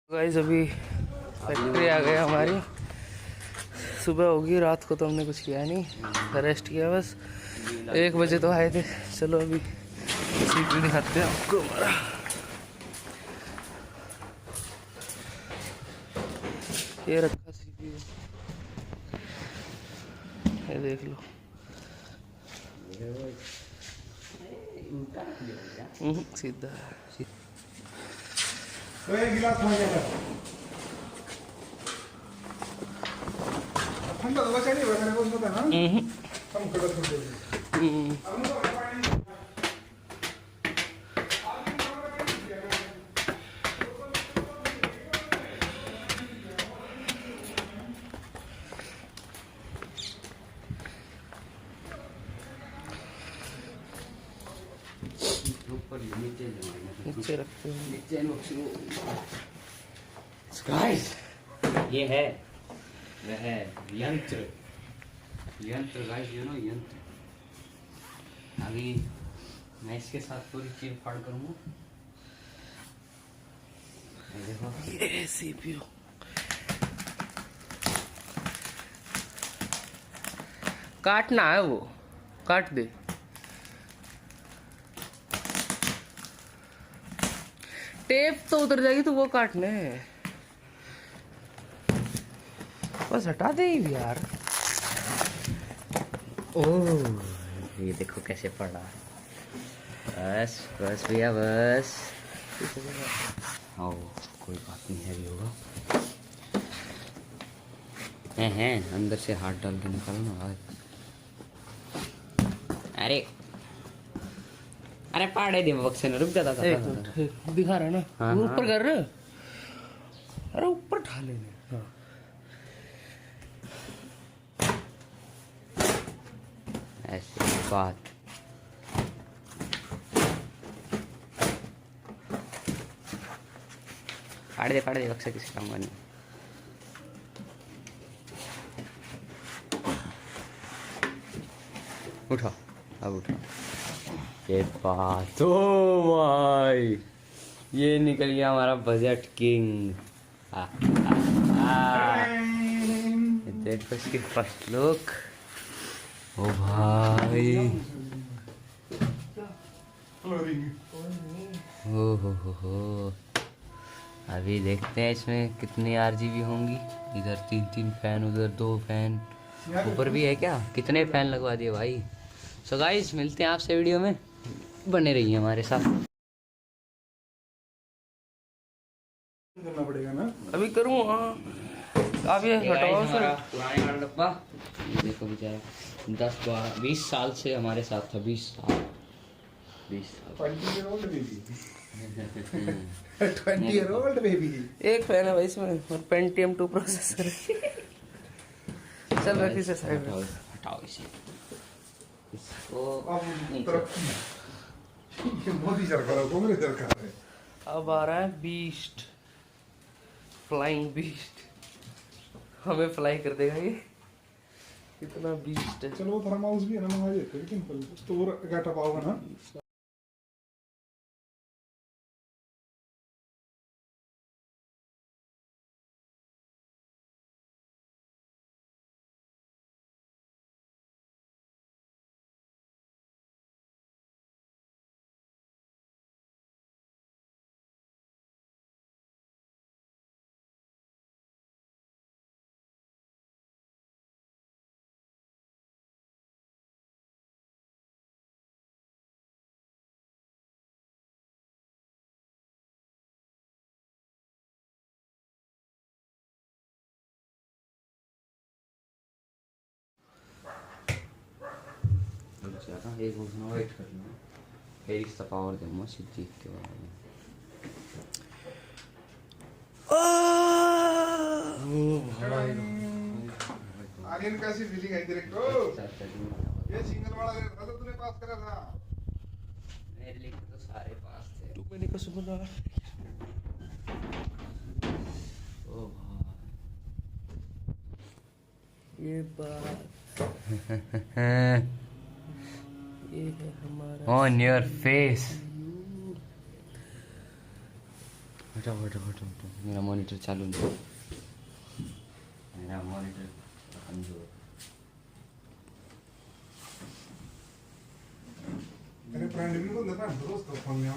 Guys अभी factory आ गए हमारी। सुबह होगी, रात को तो हमने कुछ किया नहीं, रेस्ट किया बस। 1 बजे तो आए थे। चलो अभी सीपीयू दिखाते हैं आपको हमारा। ये रखा सीपीयू, ये देख लो। सीधा गिलास ठंडा तो बचा नहीं मैंने कुछ पता ना हम कड़ा नीचे रखते हैं। गाइस ये है वह यंत्र गाइस, यू नो यंत्र। अभी मैं इसके साथ पूरी चीज फाड़ करूंगा। देखो ये सीपीयू काटना है, वो काट दे। टेप तो उतर जाएगी तो वो काटने है, बस हटा दे यार। ओह ये देखो कैसे पड़ रहा है। बस बस भैया बस। ओ कोई बात नहीं है, भी होगा। हैं अंदर से हाथ डाल के निकालो ना। अरे अरे पाड़े दे बक्से ने, रुक जाता था। एक मिनट दिखा रहा है ना। हाँ, ऊपर हाँ। कर रहे, अरे ऊपर ढा लेने। हाँ। ऐसी बात। पाड़ दे बक्सा, किसी काम का नहीं। उठो अब उठो। ये बात, ओ भाई ये निकल गया हमारा बजट किंग। देखो इसकी फर्स्ट लुक। ओ भाई हो। अभी देखते हैं इसमें कितनी RGB होंगी। इधर 3 फैन, उधर 2 फैन, ऊपर भी है क्या? कितने फैन लगवा दिए भाई। सो गाइस मिलते हैं आपसे वीडियो में, बने रहिए हमारे साथ। करना पड़ेगा ना। अभी करूँ। हाँ आप ये हटाओ सर। पुराने वाला डब्बा देखो बेचारा 10-20 साल से हमारे साथ था। 20 साल 20 year old baby। एक फैन है भाई इसमें, और पेंटियम 2 प्रोसेसर। चल रखी से साइड में हटाओ इसको। मोदी सरकार है, कांग्रेस सरकार है। अब आ रहा है बीस्ट, फ्लाइंग बीस्ट। हमें फ्लाई कर देगा ये, कितना बीस्ट है। चलो वो थोड़ा माउस भी है ना, मंगा देते लेकिन तो और गाटा पाओगे ना। एक घोषणा वेट कर लो, फिर इसका पावर दूंगा सिद्धि के बारे में। आर्यन कैसी फीलिंग है तेरे को? ये सिंगल वाला था तो तूने पास करा था। मेरे लिए तो सारे पास थे। तू मैंने को सुन रहा। ओ ये बात ये है हमारा ऑन योर फेस। हटाओ हटाओ हटाओ हटाओ, मेरा मॉनिटर चालू नहीं, मेरा मॉनिटर कमजोर। तेरे फ्रेंड भी को लगा दोस्त फोन में